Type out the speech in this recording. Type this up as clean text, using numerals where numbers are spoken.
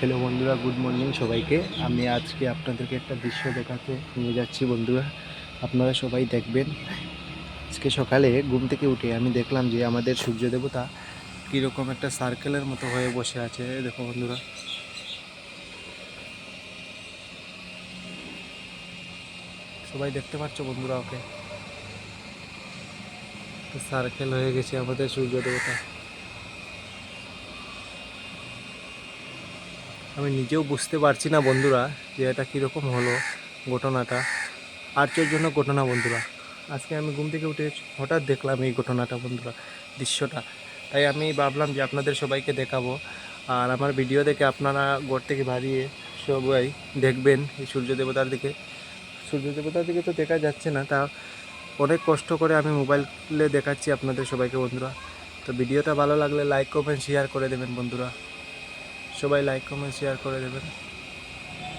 Hello বন্ধুরা, good morning সবাইকে। আমি আজকে আপনাদেরকে একটা দৃশ্য দেখাতে নিয়ে যাচ্ছি বন্ধুরা, আপনারা সবাই দেখবেন। আজকে সকালে ঘুম থেকে উঠে আমি দেখলাম যে আমাদের সূর্য দেবতা কীরকম একটা সার্কেলের মতো হয়ে বসে আছে। দেখো বন্ধুরা, সবাই দেখতে পাচ্ছ বন্ধুরা, ওকে সার্কেল হয়ে গেছে আমাদের সূর্য দেবতা। আমি নিজেও বুঝতে পারছি না বন্ধুরা যে এটা কীরকম হলো ঘটনাটা। আশ্চর্যজনক ঘটনা বন্ধুরা। আজকে আমি ঘুম থেকে উঠে হঠাৎ দেখলাম এই ঘটনাটা বন্ধুরা, দৃশ্যটা। তাই আমি ভাবলাম যে আপনাদের সবাইকে দেখাবো। আর আমার ভিডিও দেখে আপনারা ঘর থেকে বাড়িয়ে সবাই দেখবেন এই সূর্য দেবতার দিকে। সূর্য দেবতার দিকে তো দেখা যাচ্ছে না, তা অনেক কষ্ট করে আমি মোবাইলে দেখাচ্ছি আপনাদের সবাইকে বন্ধুরা। তো ভিডিওটা ভালো লাগলে লাইক কমেন্ট শেয়ার করে দেবেন বন্ধুরা, সবাই লাইক কমেন্ট শেয়ার করে দেবেন।